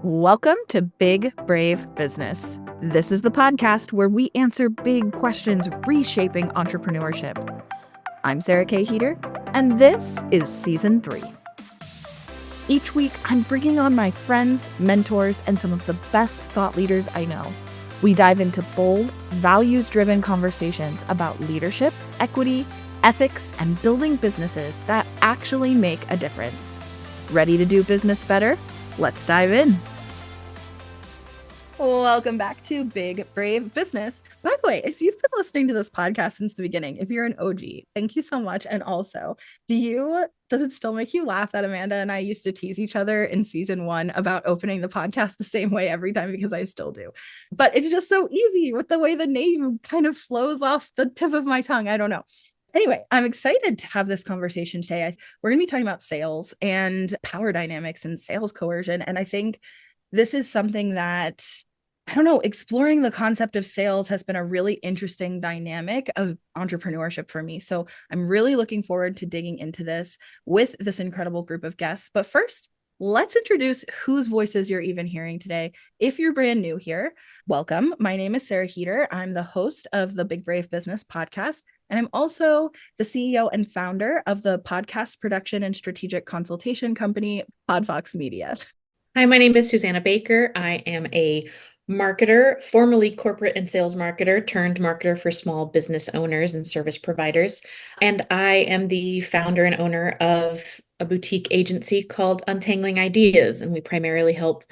Welcome to Big Brave Business. This is the podcast where we answer big questions reshaping entrepreneurship. I'm Sarah K. Heeter, and this is Season 3. Each week, I'm bringing on my friends, mentors, and some of the best thought leaders I know. We dive into bold, values-driven conversations about leadership, equity, ethics, and building businesses that actually make a difference. Ready to do business better? Let's dive in. Welcome back to Big Brave Business. By the way, if you've been listening to this podcast since the beginning, if you're an OG, thank you so much. And also, does it still make you laugh that Amanda and I used to tease each other in season 1 about opening the podcast the same way every time? Because I still do. But it's just so easy with the way the name kind of flows off the tip of my tongue. I don't know. Anyway, I'm excited to have this conversation today. We're going to be talking about sales and power dynamics and sales coercion. And I think this is something that, I don't know, exploring the concept of sales has been a really interesting dynamic of entrepreneurship for me. So I'm really looking forward to digging into this with this incredible group of guests. But first, let's introduce whose voices you're even hearing today. If you're brand new here, welcome. My name is Sarah Heeter. I'm the host of the Big Brave Business podcast, and I'm also the CEO and founder of the podcast production and strategic consultation company, Podfox Media. Hi, my name is Susanna Baker. I am a marketer, formerly corporate and sales marketer turned marketer for small business owners and service providers. And I am the founder and owner of a boutique agency called Untangling Ideas. And we primarily help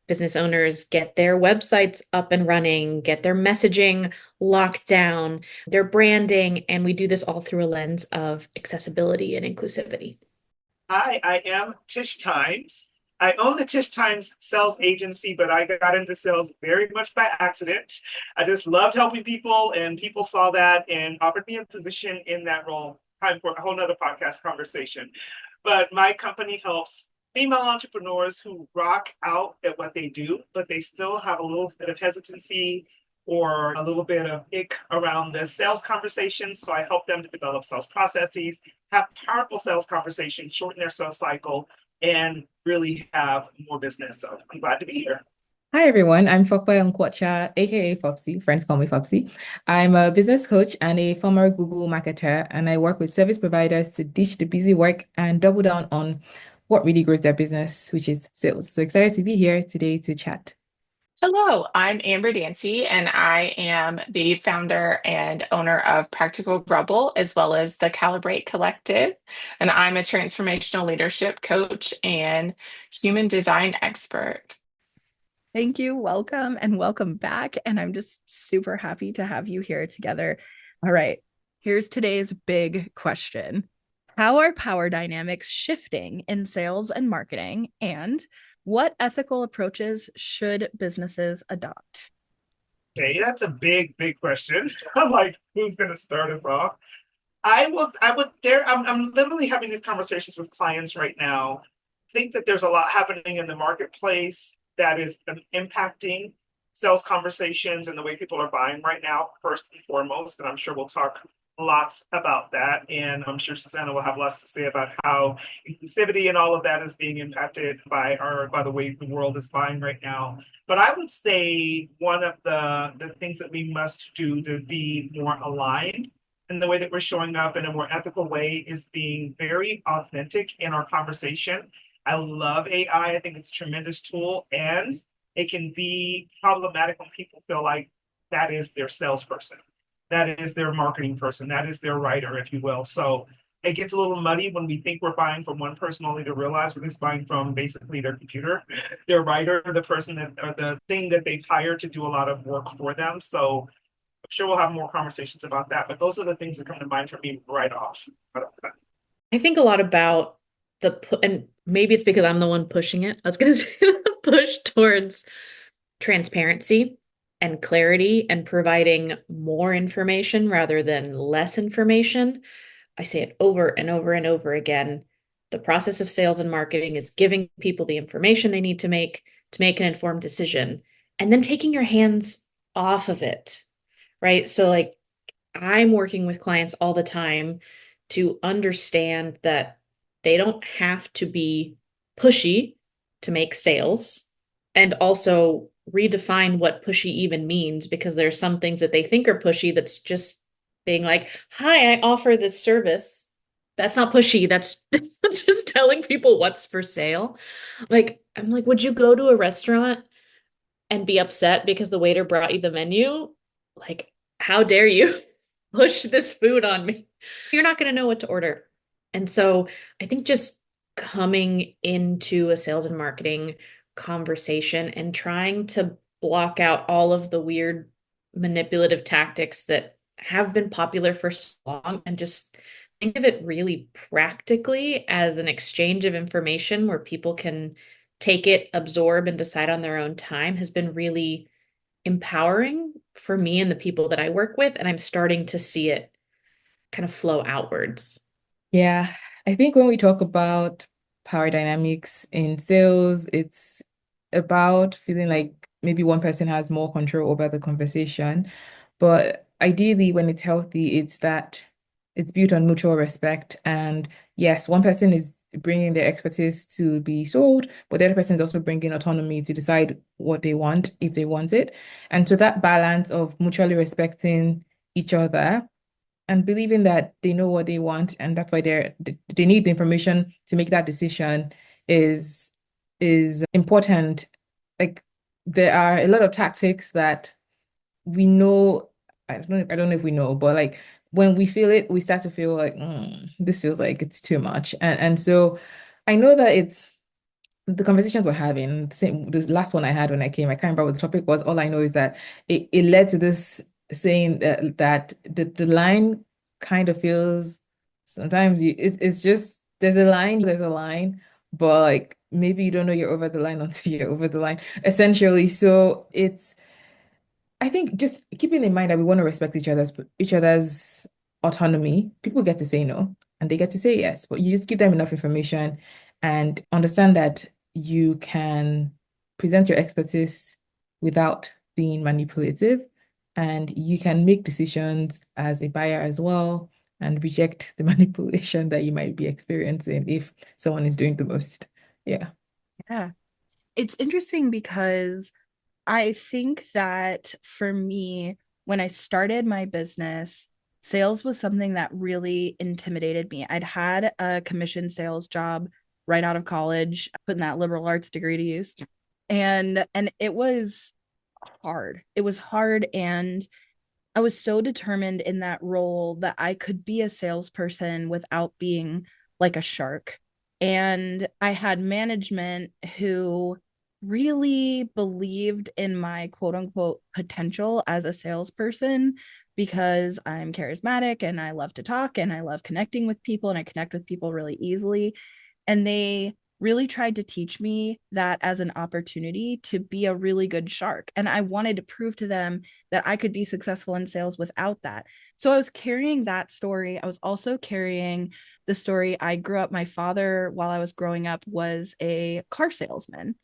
business owners get their websites up and running, get their messaging locked down, their branding. And we do this all through a lens of accessibility and inclusivity. Hi, I am Tish Times. I own the Tish Times sales agency, but I got into sales very much by accident. I just loved helping people, and people saw that and offered me a position in that role. Time for a whole nother podcast conversation. But my company helps female entrepreneurs who rock out at what they do, but they still have a little bit of hesitancy or a little bit of ick around the sales conversation. So I help them to develop sales processes, have powerful sales conversations, shorten their sales cycle, and really have more business. So I'm glad to be here. Hi everyone, I'm Fokwe Nkwacha, aka Fopsy. Friends call me Fopsy. I'm a business coach and a former Google marketer, and I work with service providers to ditch the busy work and double down on what really grows their business, which is sales. So excited to be here today to chat. Hello, I'm Amber Dancy, and I am the founder and owner of Practical Rebel, as well as the Calibrate Collective. And I'm a transformational leadership coach and human design expert. Thank you. Welcome and welcome back. And I'm just super happy to have you here together. All right, here's today's big question. How are power dynamics shifting in sales and marketing? And what ethical approaches should businesses adopt? Okay, that's a big question. I'm like, who's going to start us off? I'm literally having these conversations with clients right now. I think that there's a lot happening in the marketplace that is impacting sales conversations and the way people are buying right now, first and foremost. And I'm sure we'll talk lots about that. And I'm sure Susanna will have lots to say about how inclusivity and all of that is being impacted by the way the world is buying right now. But I would say one of the things that we must do to be more aligned in the way that we're showing up in a more ethical way is being very authentic in our conversation. I love AI. I think it's a tremendous tool, and it can be problematic when people feel like that is their salesperson. That is their marketing person. That is their writer, if you will. So it gets a little muddy when we think we're buying from one person, only to realize we're just buying from basically their computer, their writer, the person that, or the thing that they've hired to do a lot of work for them. So I'm sure we'll have more conversations about that. But those are the things that come to mind for me right off. I think a lot about and maybe it's because I'm the one pushing it. I was going to say push towards transparency and clarity and providing more information rather than less information. I say it over and over and over again. The process of sales and marketing is giving people the information they need to make an informed decision, and then taking your hands off of it, right? So like I'm working with clients all the time to understand that they don't have to be pushy to make sales. and also redefine what pushy even means, because there's some things that they think are pushy that's just being like, hi, I offer this service. That's not pushy. That's just telling people what's for sale. Like, I'm like, would you go to a restaurant and be upset because the waiter brought you the menu? Like, how dare you push this food on me? You're not going to know what to order. And so I think just coming into a sales and marketing conversation and trying to block out all of the weird manipulative tactics that have been popular for so long, and just think of it really practically as an exchange of information where people can take it, absorb, and decide on their own time, has been really empowering for me and the people that I work with. And I'm starting to see it kind of flow outwards. Yeah, I think when we talk about power dynamics in sales, it's about feeling like maybe one person has more control over the conversation. But ideally, when it's healthy, it's that it's built on mutual respect. And yes, one person is bringing their expertise to be sold, but the other person is also bringing autonomy to decide what they want, if they want it. And so that balance of mutually respecting each other and believing that they know what they want, and that's why they need the information to make that decision is important. Like, there are a lot of tactics that we know. I don't know if we know, but like when we feel it, we start to feel like, this feels like it's too much. And so I know that it's the conversations we're having, same this last one I had when I came, I can't remember what the topic was. All I know is that it led to this saying that the line kind of feels sometimes it's just there's a line, but like maybe you don't know you're over the line until you're over the line, essentially. So it's I think just keeping in mind that we want to respect each other's autonomy. People get to say no and they get to say yes, but you just give them enough information and understand that you can present your expertise without being manipulative, and you can make decisions as a buyer as well and reject the manipulation that you might be experiencing if someone is doing the most. Yeah. Yeah. It's interesting because I think that for me, when I started my business, sales was something that really intimidated me. I'd had a commission sales job right out of college, putting that liberal arts degree to use. And it was hard. It was hard, and I was so determined in that role that I could be a salesperson without being like a shark. And I had management who really believed in my quote unquote potential as a salesperson because I'm charismatic and I love to talk and I love connecting with people and I connect with people really easily. And they really tried to teach me that as an opportunity to be a really good shark. And I wanted to prove to them that I could be successful in sales without that. So I was carrying that story. I was also carrying the story. I grew up, my father, while I was growing up, was a car salesman.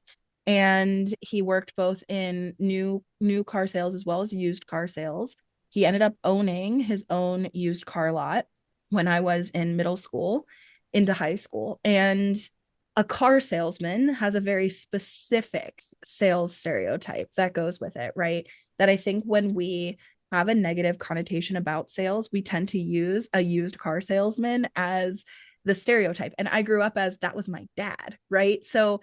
And he worked both in new car sales as well as used car sales. He ended up owning his own used car lot when I was in middle school into high school. And a car salesman has a very specific sales stereotype that goes with it, right? That I think when we have a negative connotation about sales, we tend to use a used car salesman as the stereotype. And I grew up as that was my dad, right? So,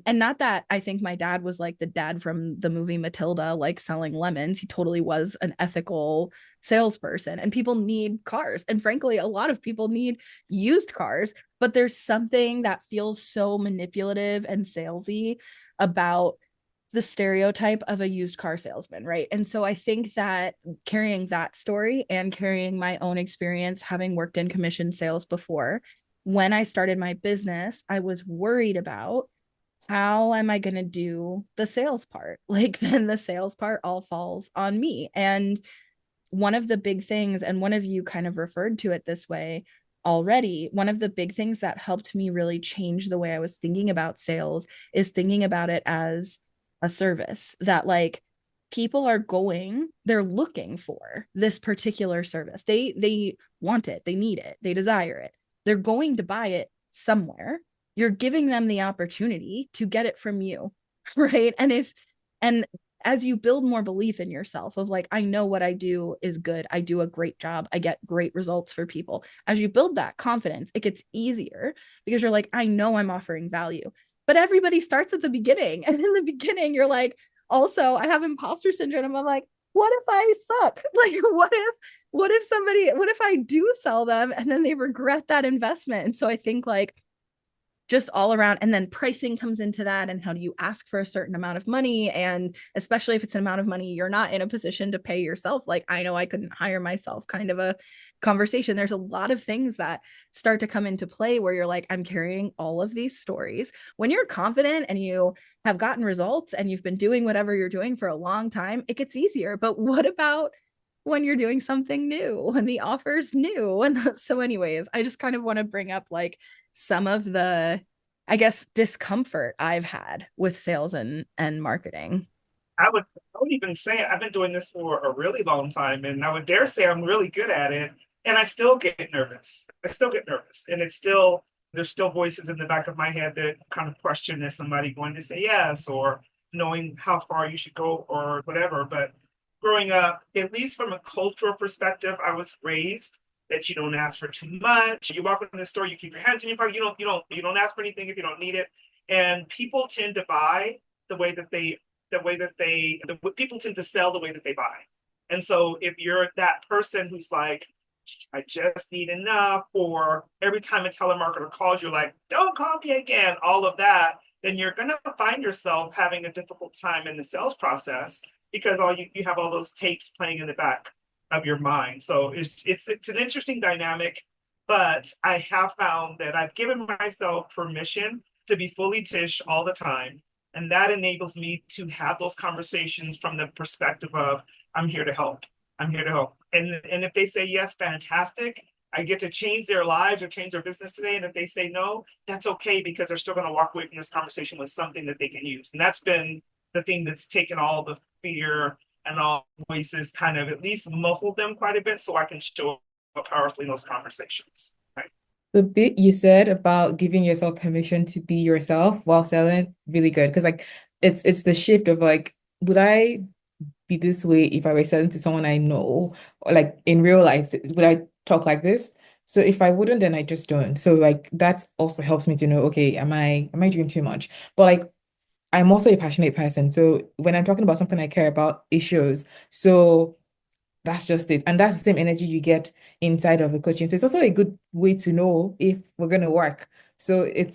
and not that I think my dad was like the dad from the movie Matilda, like selling lemons. He totally was an ethical salesperson, and people need cars. And frankly, a lot of people need used cars, but there's something that feels so manipulative and salesy about the stereotype of a used car salesman, right? And so I think that carrying that story and carrying my own experience, having worked in commission sales before, when I started my business, I was worried about how am I going to do the sales part? Like, then the sales part all falls on me. And one of the big things, and one of you kind of referred to it this way already, one of the big things that helped me really change the way I was thinking about sales is thinking about it as a service that, like, people are going, they're looking for this particular service. They want it, they need it, they desire it. They're going to buy it somewhere. You're giving them the opportunity to get it from you right? And as you build more belief in yourself of like, I know what I do is good, I do a great job, I get great results for people. As you build that confidence, it gets easier because you're like, I know I'm offering value. But everybody starts at the beginning. And in the beginning, you're like, also, I have imposter syndrome. I'm like, what if I suck? Like, what if I do sell them and then they regret that investment? And so I think like just all around, and then pricing comes into that, and how do you ask for a certain amount of money, and especially if it's an amount of money you're not in a position to pay yourself, like I know I couldn't hire myself kind of a conversation. There's a lot of things that start to come into play where you're like, I'm carrying all of these stories. When you're confident and you have gotten results and you've been doing whatever you're doing for a long time, it gets easier. But what about when you're doing something new, when the offer's new? And so anyways, I just kind of want to bring up like some of the, I guess, discomfort I've had with sales and marketing. I would even say I've been doing this for a really long time, and I would dare say I'm really good at it. And I still get nervous. I still get nervous, and there's still voices in the back of my head that kind of question, is somebody going to say yes, or knowing how far you should go or whatever. But growing up, at least from a cultural perspective, I was raised that you don't ask for too much. You walk in the store, you keep your hands in your pocket. You don't ask for anything if you don't need it. And people tend to buy the way that they people tend to sell the way that they buy. And so if you're that person who's like, I just need enough, or every time a telemarketer calls, you're like, don't call me again, all of that, then you're going to find yourself having a difficult time in the sales process because you have all those tapes playing in the back of your mind. So it's an interesting dynamic, but I have found that I've given myself permission to be fully Tish all the time. And that enables me to have those conversations from the perspective of, I'm here to help. I'm here to help. And if they say yes, fantastic. I get to change their lives or change their business today. And if they say no, that's okay, because they're still going to walk away from this conversation with something that they can use. And that's been the thing that's taken all the fear and all voices, kind of at least muffled them quite a bit, so I can show up powerfully in those conversations. Right. The bit you said about giving yourself permission to be yourself while selling, really good. Because like it's the shift of like, would I be this way if I were selling to someone I know? Or like in real life, would I talk like this? So if I wouldn't, then I just don't. So like that also helps me to know, okay, am I doing too much? But like I'm also a passionate person. So when I'm talking about something I care about, it shows. So that's just it. And that's the same energy you get inside of the coaching. So it's also a good way to know if we're gonna work. So it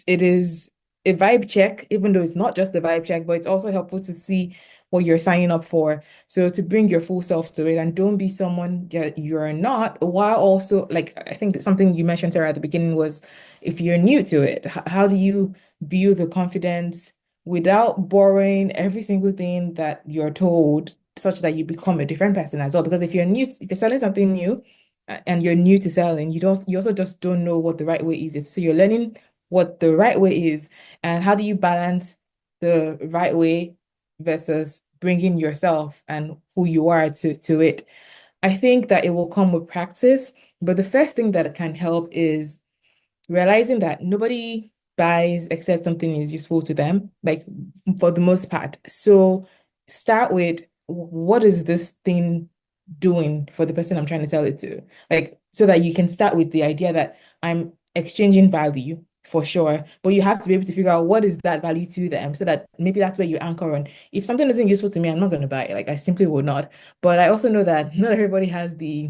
is a vibe check, even though it's not just a vibe check, but it's also helpful to see what you're signing up for. So to bring your full self to it and don't be someone that you're not, while also like I think that something you mentioned, Sarah, at the beginning was if you're new to it, how do you build the confidence without borrowing every single thing that you're told, such that you become a different person as well? Because if you're selling something new and you're new to selling, you also just don't know what the right way is. So you're learning what the right way is, and how do you balance the right way versus bringing yourself and who you are to it. I think that it will come with practice, but the first thing that can help is realizing that nobody buys except something is useful to them, like for the most part. So start with, what is this thing doing for the person I'm trying to sell it to? Like, so that you can start with the idea that I'm exchanging value for sure, but you have to be able to figure out what is that value to them, so that maybe that's where you anchor on. If something isn't useful to me, I'm not going to buy it. Like, I simply would not. But I also know that not everybody has the,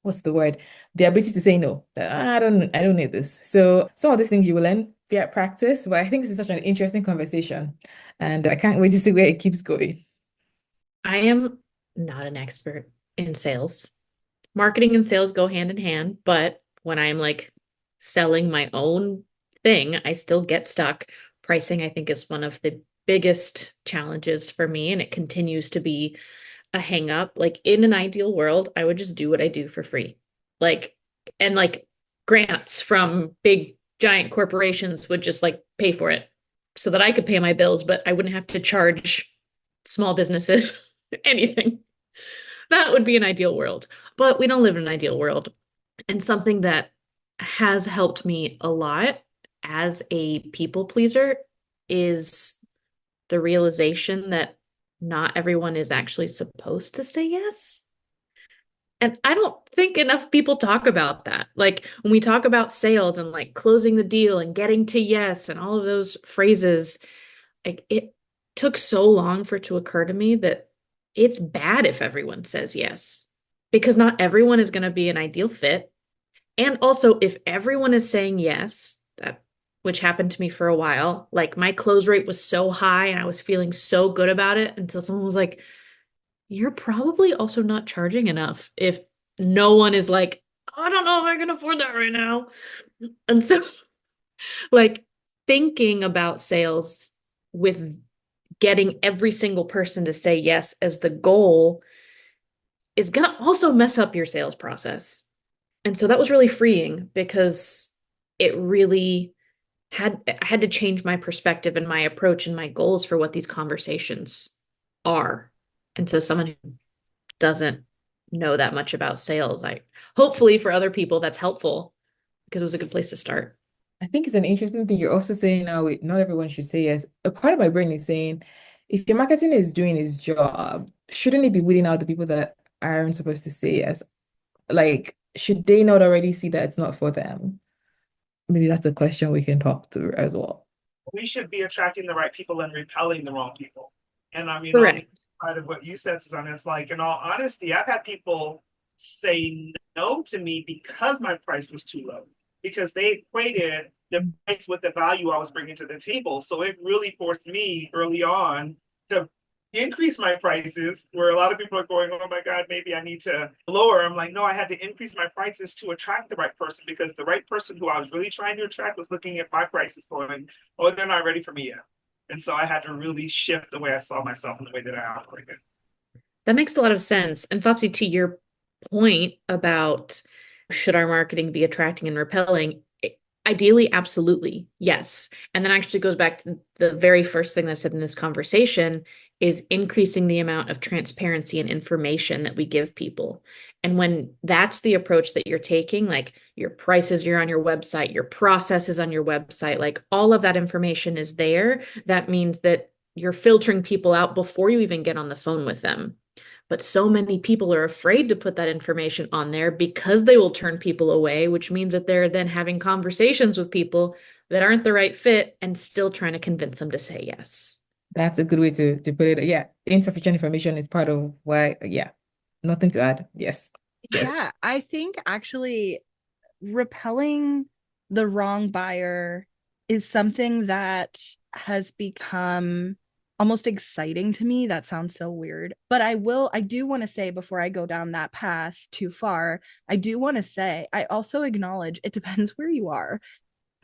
what's the word? The ability to say no. That I don't need this. So some of these things you will learn via practice, but I think this is such an interesting conversation, and I can't wait to see where it keeps going. I am not an expert in sales. Marketing and sales go hand in hand, but when I'm like selling my own thing, I still get stuck. Pricing, I think, is one of the biggest challenges for me, and it continues to be a hang up. Like in an ideal world, I would just do what I do for free. Like, and like grants from big giant corporations would just like pay for it so that I could pay my bills, but I wouldn't have to charge small businesses anything. That would be an ideal world, but we don't live in an ideal world. And something that has helped me a lot as a people pleaser is the realization that not everyone is actually supposed to say yes. And I don't think enough people talk about that. Like when we talk about sales and like closing the deal and getting to yes and all of those phrases, like it took so long for it to occur to me that it's bad if everyone says yes, because not everyone is going to be an ideal fit. And also, if everyone is saying yes, that which happened to me for a while, like my close rate was so high and I was feeling so good about it until someone was like, you're probably also not charging enough if no one is like, I don't know if I can afford that right now. And so, like, thinking about sales with getting every single person to say yes as the goal is going to also mess up your sales process. And so that was really freeing because it really I had to change my perspective and my approach and my goals for what these conversations are. And so someone who doesn't know that much about sales, I hopefully for other people that's helpful because it was a good place to start. I think it's an interesting thing. You're also saying now, not everyone should say yes. A part of my brain is saying, if your marketing is doing its job, shouldn't it be weeding out the people that aren't supposed to say yes? Like, should they not already see that it's not for them? Maybe that's a question we can talk to as well. We should be attracting the right people and repelling the wrong people. And I mean, Correct. part of what you said, Susanna, is like, in all honesty, I've had people say no to me because my price was too low, because they equated the price with the value I was bringing to the table. So it really forced me early on to increase my prices, where a lot of people are going, oh my God, maybe I need to lower. I'm like, no, I had to increase my prices to attract the right person, because the right person who I was really trying to attract was looking at my prices going, oh, they're not ready for me yet. And so I had to really shift the way I saw myself and the way that I operated. That makes a lot of sense. And Fopsy, to your point about should our marketing be attracting and repelling, ideally, absolutely, yes. And then actually goes back to the very first thing that I said in this conversation is increasing the amount of transparency and information that we give people. And when that's the approach that you're taking, like your prices, you're on your website, your processes on your website, like all of that information is there. That means that you're filtering people out before you even get on the phone with them. But so many people are afraid to put that information on there because they will turn people away, which means that they're then having conversations with people that aren't the right fit and still trying to convince them to say yes. That's a good way to put it. Yeah, insufficient information is part of why. Yeah, nothing to add. Yes. Yes. Yeah, I think actually repelling the wrong buyer is something that has become almost exciting to me. That sounds so weird, but I do want to say, before I go down that path too far, I do want to say I also acknowledge it depends where you are,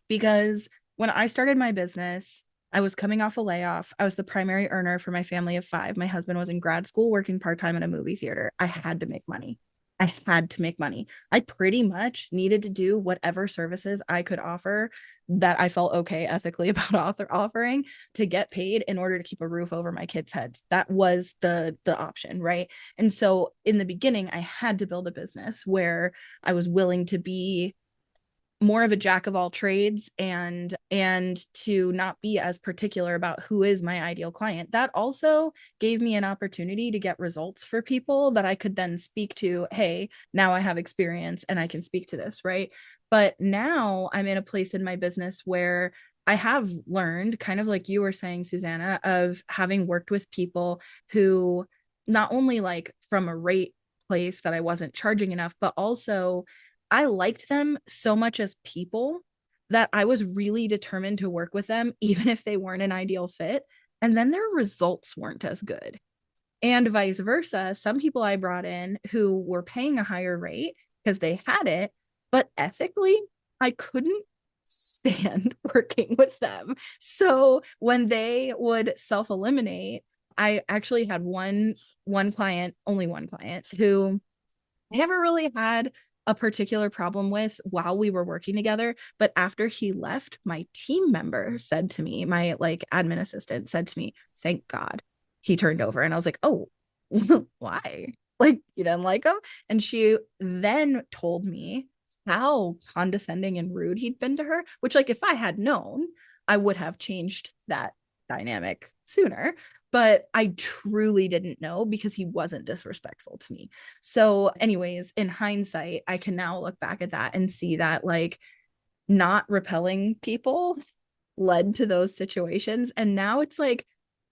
because when I started my business, I was coming off a layoff. I was the primary earner for my family of 5. My husband was in grad school working part-time at a movie theater. I had to make money. I had to make money. I pretty much needed to do whatever services I could offer that I felt okay ethically about offering to get paid in order to keep a roof over my kids' heads. That was the option, right? And so in the beginning, I had to build a business where I was willing to be more of a jack of all trades and to not be as particular about who is my ideal client. That also gave me an opportunity to get results for people that I could then speak to. Hey, now I have experience and I can speak to this, right? But now I'm in a place in my business where I have learned, kind of like you were saying, Susanna, of having worked with people who not only like from a rate place that I wasn't charging enough, but also I liked them so much as people that I was really determined to work with them, even if they weren't an ideal fit. And then their results weren't as good. And vice versa. Some people I brought in who were paying a higher rate because they had it, but ethically, I couldn't stand working with them. So when they would self-eliminate, I actually had one client, only one client, who I never really had a particular problem with while we were working together. But after he left, my team member said to me, my like admin assistant said to me, thank God he turned over. And I was like, oh, why? Like, you didn't like him? And she then told me how condescending and rude he'd been to her, which, like, if I had known, I would have changed that dynamic sooner, but I truly didn't know because he wasn't disrespectful to me. So anyways, in hindsight, I can now look back at that and see that like not repelling people led to those situations. And now it's like,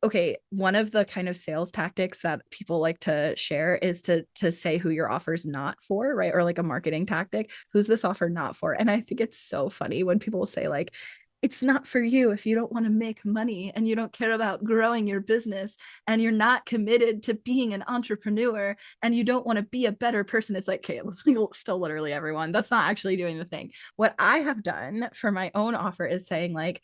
okay, one of the kind of sales tactics that people like to share is to say who your offer's not for, right? Or like a marketing tactic, who's this offer not for? And I think it's so funny when people say like, it's not for you if you don't want to make money and you don't care about growing your business and you're not committed to being an entrepreneur and you don't want to be a better person. It's like, okay, still literally everyone, that's not actually doing the thing. What I have done for my own offer is saying like,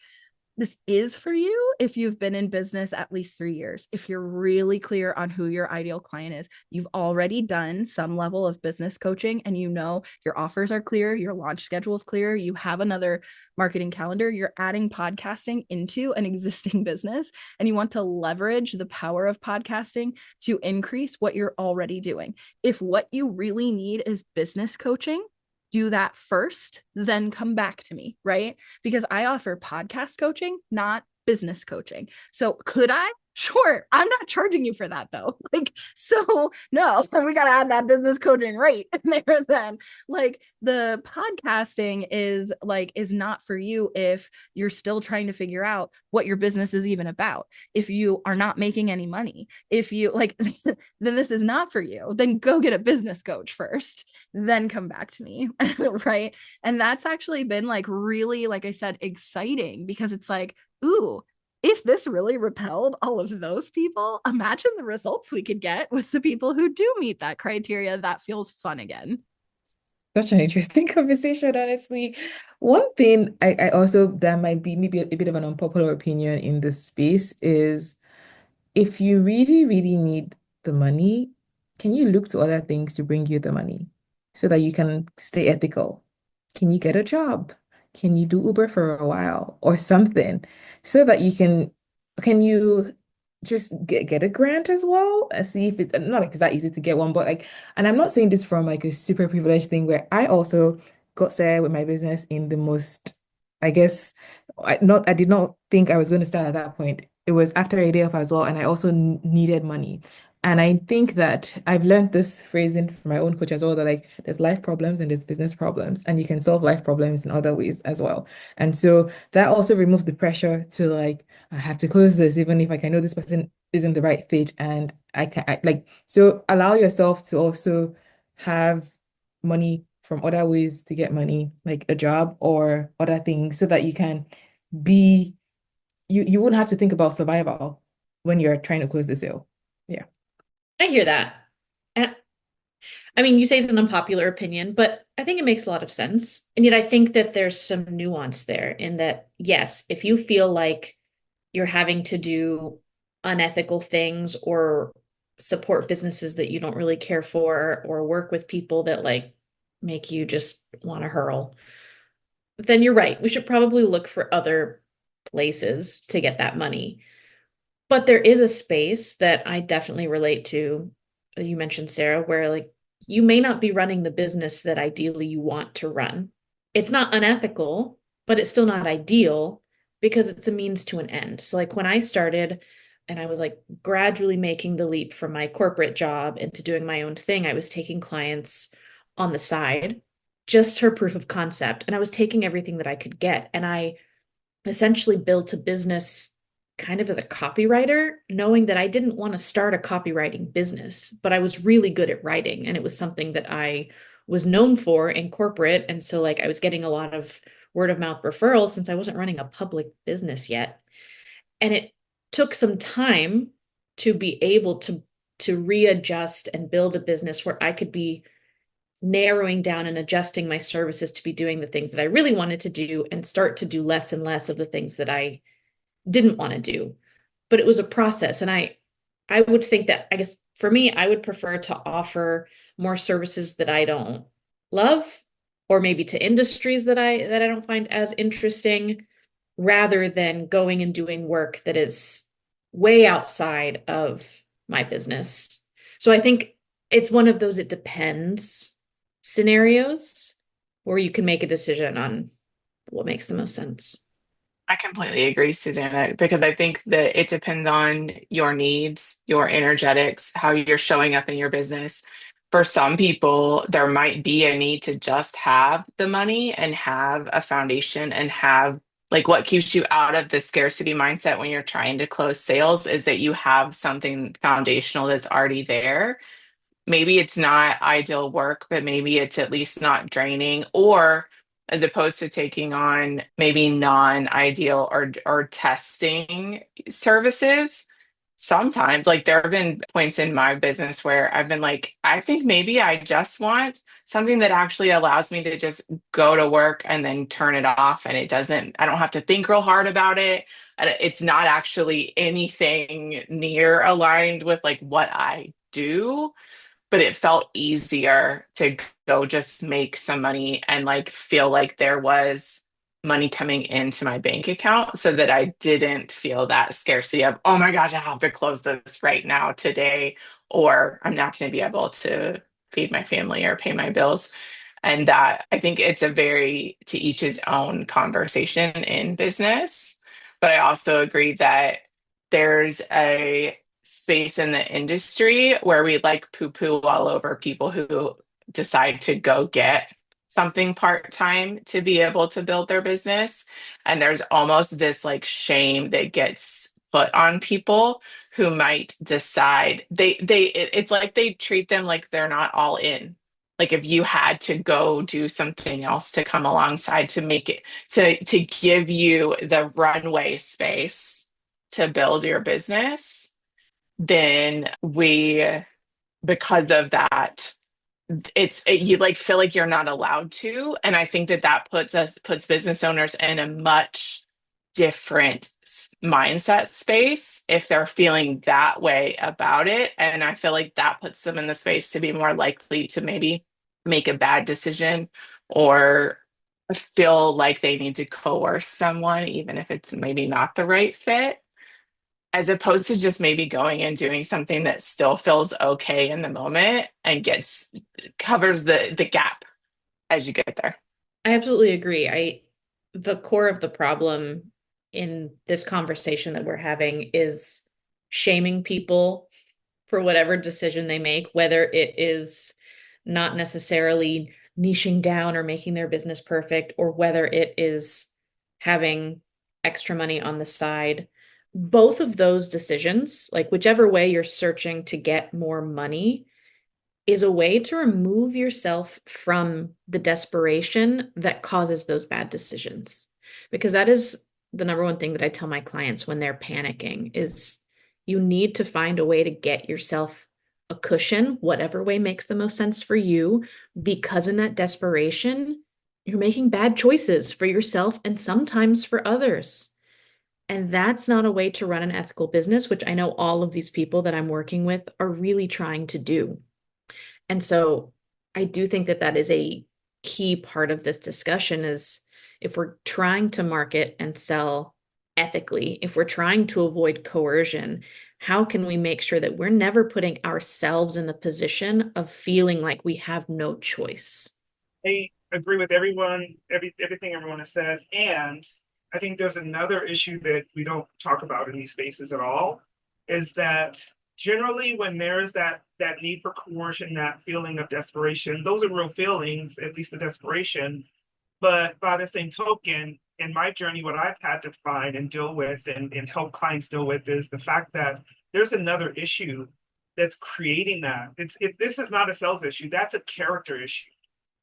this is for you if you've been in business at least 3 years. If you're really clear on who your ideal client is, you've already done some level of business coaching and you know your offers are clear, your launch schedule is clear, you have another marketing calendar, you're adding podcasting into an existing business, and you want to leverage the power of podcasting to increase what you're already doing. If what you really need is business coaching, do that first, then come back to me, right? Because I offer podcast coaching, not business coaching. So could I? Sure. I'm not charging you for that though. Like, so no, so we got to add that business coaching rate in there then. Like the podcasting is not for you if you're still trying to figure out what your business is even about. If you are not making any money, if you like, then this is not for you. Then go get a business coach first, then come back to me. Right. And that's actually been like really, like I said, exciting because it's like, ooh, if this really repelled all of those people, imagine the results we could get with the people who do meet that criteria. That feels fun again. Such an interesting conversation, honestly. One thing I also that might be maybe a bit of an unpopular opinion in this space is if you really, really need the money, can you look to other things to bring you the money so that you can stay ethical? Can you get a job? Can you do Uber for a while or something so that can you just get a grant as well and see if it's not like it's that easy to get one, but like, and I'm not saying this from like a super privileged thing where I also got started with my business in the most, I guess, I did not think I was going to start at that point. It was after a day off as well, and I also needed money. And I think that I've learned this phrasing from my own coach as well, that like there's life problems and there's business problems, and you can solve life problems in other ways as well. And so that also removes the pressure to like, I have to close this, even if like I know this person isn't the right fit, and like so allow yourself to also have money from other ways to get money, like a job or other things, so that you can be you wouldn't have to think about survival when you're trying to close the sale. Yeah. I hear that. And I mean, you say it's an unpopular opinion, but I think it makes a lot of sense. And yet I think that there's some nuance there in that, yes, if you feel like you're having to do unethical things or support businesses that you don't really care for or work with people that like make you just want to hurl, then you're right. We should probably look for other places to get that money. But there is a space that I definitely relate to. You mentioned, Sarah, where like you may not be running the business that ideally you want to run. It's not unethical, but it's still not ideal because it's a means to an end. So like when I started and I was like gradually making the leap from my corporate job into doing my own thing, I was taking clients on the side just for proof of concept. And I was taking everything that I could get. And I essentially built a business kind of as a copywriter, knowing that I didn't want to start a copywriting business, but I was really good at writing. And it was something that I was known for in corporate. And so like I was getting a lot of word of mouth referrals since I wasn't running a public business yet. And it took some time to be able to readjust and build a business where I could be narrowing down and adjusting my services to be doing the things that I really wanted to do and start to do less and less of the things that I didn't want to do. But it was a process. And I would think that, I guess for me, I would prefer to offer more services that I don't love, or maybe to industries that I don't find as interesting, rather than going and doing work that is way outside of my business. So I think it's one of those it depends scenarios where you can make a decision on what makes the most sense. I completely agree, Susanna, because I think that it depends on your needs, your energetics, how you're showing up in your business. For some people, there might be a need to just have the money and have a foundation and have like what keeps you out of the scarcity mindset when you're trying to close sales is that you have something foundational that's already there. Maybe it's not ideal work, but maybe it's at least not draining, or as opposed to taking on maybe non-ideal or testing services. Sometimes, like there have been points in my business where I've been like, I think maybe I just want something that actually allows me to just go to work and then turn it off. And I don't have to think real hard about it. And it's not actually anything near aligned with like what I do, but it felt easier to go just make some money and like feel like there was money coming into my bank account so that I didn't feel that scarcity of, oh my gosh, I have to close this right now today, or I'm not going to be able to feed my family or pay my bills. And that I think it's a very to each his own conversation in business. But I also agree that there's a space in the industry where we like poo poo all over people who decide to go get something part time to be able to build their business. And there's almost this like shame that gets put on people who might decide it's like they treat them like they're not all in. Like if you had to go do something else to come alongside to make it to give you the runway space to build your business, then because of that, you like feel like you're not allowed to. And I think that puts business owners in a much different mindset space if they're feeling that way about it. And I feel like that puts them in the space to be more likely to maybe make a bad decision or feel like they need to coerce someone, even if it's maybe not the right fit, as opposed to just maybe going and doing something that still feels okay in the moment and covers the gap as you get there. I absolutely agree. The core of the problem in this conversation that we're having is shaming people for whatever decision they make, whether it is not necessarily niching down or making their business perfect, or whether it is having extra money on the side. Both of those decisions, like whichever way you're searching to get more money, is a way to remove yourself from the desperation that causes those bad decisions. Because that is the number one thing that I tell my clients when they're panicking is you need to find a way to get yourself a cushion, whatever way makes the most sense for you, because in that desperation, you're making bad choices for yourself and sometimes for others. And that's not a way to run an ethical business, which I know all of these people that I'm working with are really trying to do. And so I do think that that is a key part of this discussion is if we're trying to market and sell ethically, if we're trying to avoid coercion, how can we make sure that we're never putting ourselves in the position of feeling like we have no choice? I agree with everything everyone has said. And I think there's another issue that we don't talk about in these spaces at all, is that generally when there's that need for coercion, that feeling of desperation, those are real feelings, at least the desperation. But by the same token, in my journey, what I've had to find and deal with and help clients deal with is the fact that there's another issue that's creating that. This is not a sales issue. That's a character issue.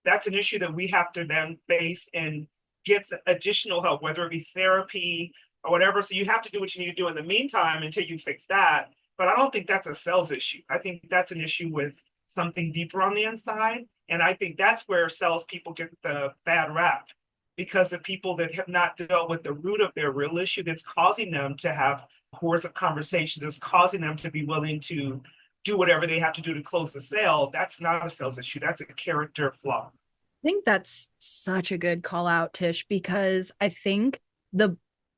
That's an issue that we have to then face and get additional help, whether it be therapy or whatever. So you have to do what you need to do in the meantime until you fix that. But I don't think that's a sales issue. I think that's an issue with something deeper on the inside. And I think that's where salespeople get the bad rap, because the people that have not dealt with the root of their real issue that's causing them to have coercive conversations, that's causing them to be willing to do whatever they have to do to close the sale, that's not a sales issue. That's a character flaw. I think that's such a good call out, Tish, because I think the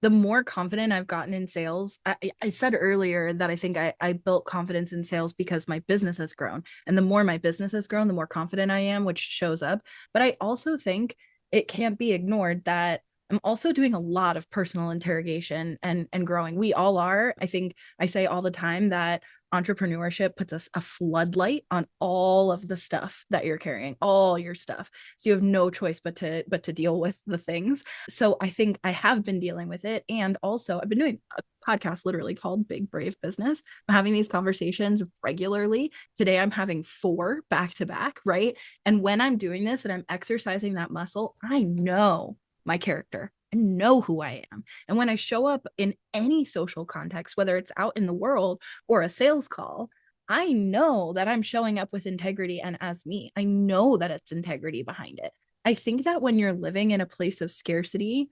more confident I've gotten in sales, I said earlier that I think I built confidence in sales because my business has grown. And the more my business has grown, the more confident I am, which shows up. But I also think it can't be ignored that I'm also doing a lot of personal interrogation and growing. We all are. I think I say all the time that entrepreneurship puts a floodlight on all of the stuff that you're carrying, all your stuff. So you have no choice but to deal with the things. So I think I have been dealing with it. And also I've been doing a podcast literally called Big Brave Business. I'm having these conversations regularly. Today I'm having 4 back to back, right? And when I'm doing this and I'm exercising that muscle, I know my character. I know who I am. And when I show up in any social context, whether it's out in the world or a sales call, I know that I'm showing up with integrity and as me. I know that it's integrity behind it. I think that when you're living in a place of scarcity,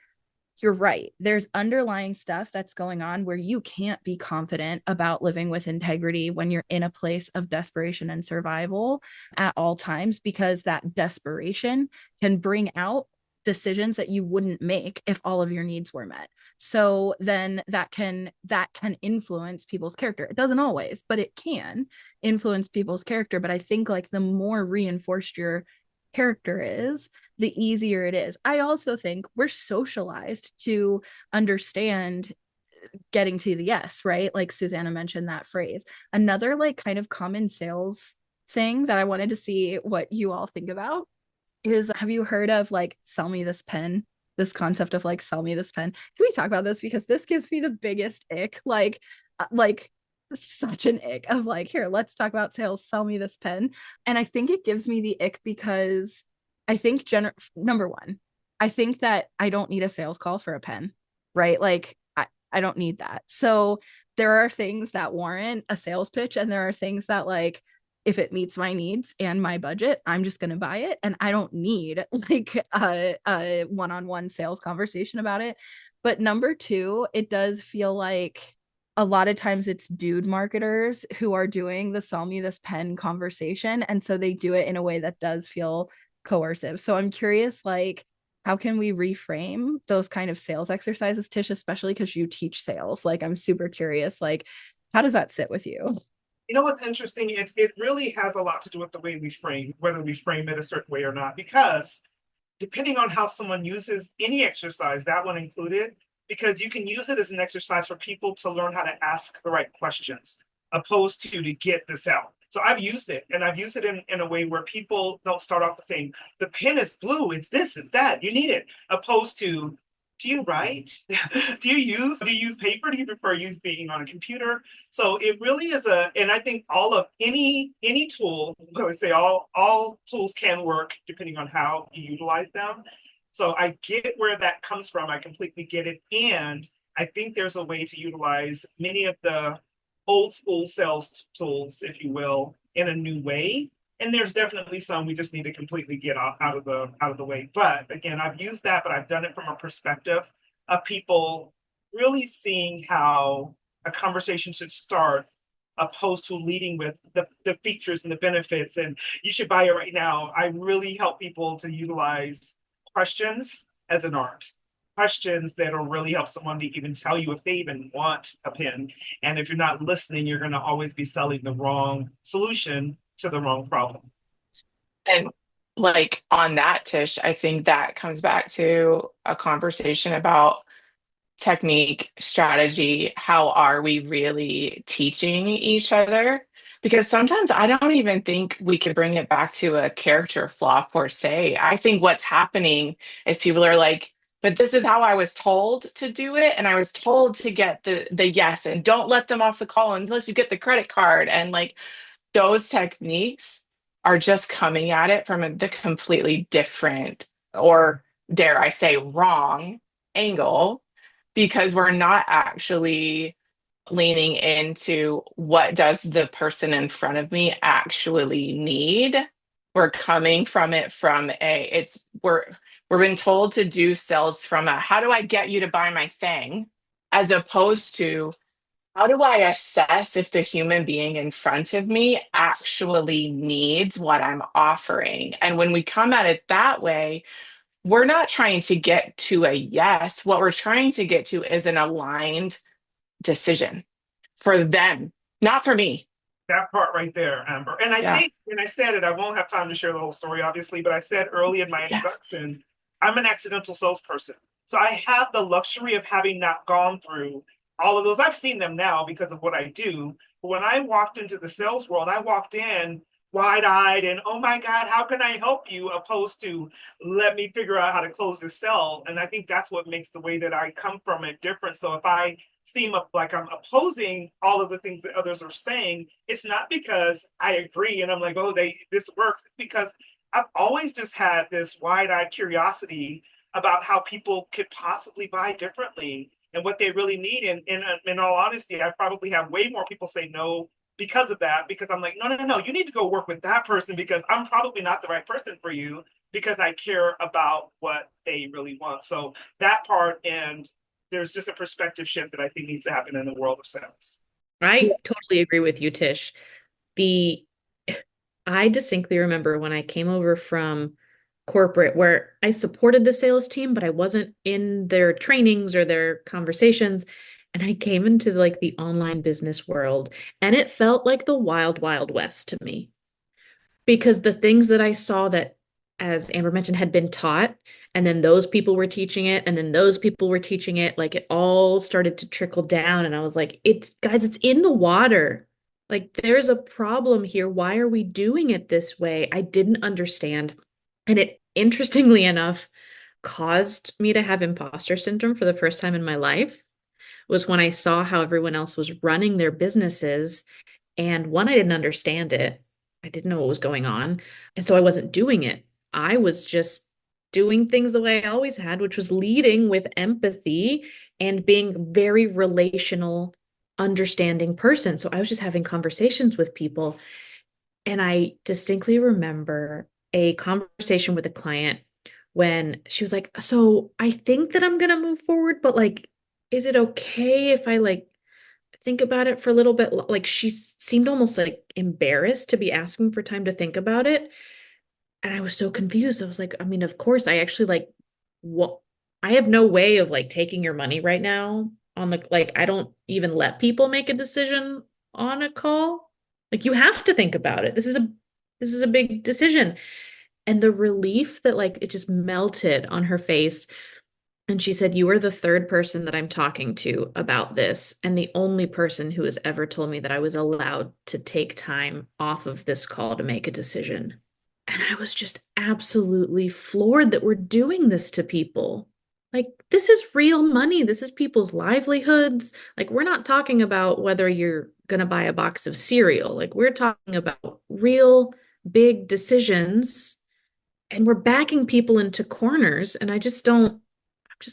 you're right. There's underlying stuff that's going on where you can't be confident about living with integrity when you're in a place of desperation and survival at all times, because that desperation can bring out decisions that you wouldn't make if all of your needs were met. So then that can influence people's character. It doesn't always, but it can influence people's character. But I think like the more reinforced your character is, the easier it is. I also think we're socialized to understand getting to the yes, right? Like Susanna mentioned that phrase. Another like kind of common sales thing that I wanted to see what you all think about is, have you heard of like sell me this pen? This concept of like sell me this pen. Can we talk about this? Because this gives me the biggest ick. Like such an ick of like, here, let's talk about sales, sell me this pen. And I think it gives me the ick because I think number one, I think that I don't need a sales call for a pen, right? Like I don't need that. So there are things that warrant a sales pitch, and there are things that like, if it meets my needs and my budget, I'm just going to buy it. And I don't need like a one-on-one sales conversation about it. But number two, it does feel like a lot of times it's dude marketers who are doing the sell me this pen conversation. And so they do it in a way that does feel coercive. So I'm curious, like, how can we reframe those kind of sales exercises, Tish, especially because you teach sales? Like, I'm super curious, like, how does that sit with you? You know what's interesting? It really has a lot to do with the way we frame, whether we frame it a certain way or not, because depending on how someone uses any exercise, that one included, because you can use it as an exercise for people to learn how to ask the right questions, opposed to get this out. So I've used it, and I've used it in a way where people don't start off with saying, the pen is blue, it's this, it's that, you need it, opposed to, do you write? do you use paper? Do you prefer being on a computer? So it really is and I think all of any tool, I would say all tools can work depending on how you utilize them. So I get where that comes from. I completely get it. And I think there's a way to utilize many of the old school sales tools, if you will, in a new way. And there's definitely some we just need to completely get out of the way. But again, I've used that, but I've done it from a perspective of people really seeing how a conversation should start, opposed to leading with the features and the benefits and you should buy it right now. I really help people to utilize questions as an art. Questions that'll really help someone to even tell you if they even want a pen. And if you're not listening, you're going to always be selling the wrong solution to the wrong problem. And like on that, Tish, I think that comes back to a conversation about technique, strategy. How are we really teaching each other? Because sometimes I don't even think we can bring it back to a character flaw per se. I think what's happening is people are like, but this is how I was told to do it. And I was told to get the yes, and don't let them off the call unless you get the credit card. And like those techniques are just coming at it from the completely different, or dare I say wrong angle, because we're not actually leaning into what does the person in front of me actually need. We're coming from it from we're being told to do sales from a how do I get you to buy my thing, as opposed to how do I assess if the human being in front of me actually needs what I'm offering. And when we come at it that way, we're not trying to get to a yes. What we're trying to get to is an aligned decision for them, not for me. That part right there, Amber. And I think when I said it, I won't have time to share the whole story, obviously, but I said early in my introduction, I'm an accidental salesperson. So I have the luxury of having not gone through all of those. I've seen them now because of what I do. But when I walked into the sales world, I walked in wide-eyed and, oh my God, how can I help you? Opposed to, let me figure out how to close this sale. And I think that's what makes the way that I come from it different. So if I seem like I'm opposing all of the things that others are saying, it's not because I agree and I'm like, oh, this works. It's because I've always just had this wide-eyed curiosity about how people could possibly buy differently and what they really need. And in all honesty, I probably have way more people say no because of that, because I'm like, no, you need to go work with that person because I'm probably not the right person for you because I care about what they really want. So that part, and there's just a perspective shift that I think needs to happen in the world of sales. I totally agree with you, Tish. The I distinctly remember when I came over from corporate where I supported the sales team, but I wasn't in their trainings or their conversations. And I came into like the online business world and it felt like the wild, wild west to me because the things that I saw that, as Amber mentioned, had been taught, and then those people were teaching it, and then those people were teaching it, like it all started to trickle down. And I was like, guys, it's in the water. Like there's a problem here. Why are we doing it this way? I didn't understand. And it, interestingly enough, caused me to have imposter syndrome for the first time in my life was when I saw how everyone else was running their businesses. And one, I didn't understand it. I didn't know what was going on. And so I wasn't doing it. I was just doing things the way I always had, which was leading with empathy and being very relational, understanding person. So I was just having conversations with people. And I distinctly remember a conversation with a client when she was like, so I think that I'm going to move forward, but like, is it okay if I like think about it for a little bit? Like she seemed almost like embarrassed to be asking for time to think about it. And I was so confused. I was like, I mean, of course, I actually like what I have no way of like taking your money right now on the like I don't even let people make a decision on a call. Like you have to think about it. This is a big decision. And the relief that like it just melted on her face. And she said, you are the third person that I'm talking to about this, and the only person who has ever told me that I was allowed to take time off of this call to make a decision. And I was just absolutely floored that we're doing this to people. Like, this is real money. This is people's livelihoods. Like, we're not talking about whether you're going to buy a box of cereal. Like, we're talking about real big decisions, and we're backing people into corners. And I've just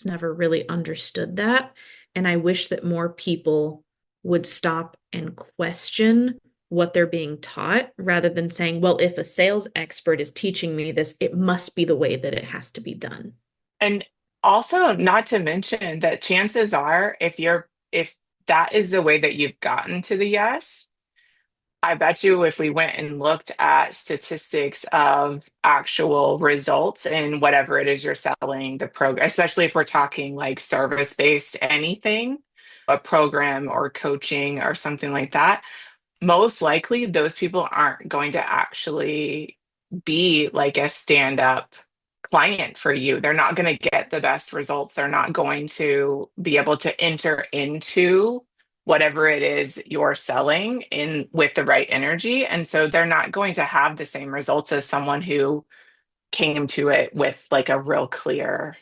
never really understood that. And I wish that more people would stop and question what they're being taught rather than saying, well, if a sales expert is teaching me this, it must be the way that it has to be done. And also, not to mention that chances are, if that is the way that you've gotten to the yes, I bet you if we went and looked at statistics of actual results in whatever it is you're selling, the program, especially if we're talking like service-based anything, a program or coaching or something like that, most likely those people aren't going to actually be like a stand-up client for you. They're not going to get the best results. They're not going to be able to enter into whatever it is you're selling in with the right energy. And so they're not going to have the same results as someone who came to it with like a real clear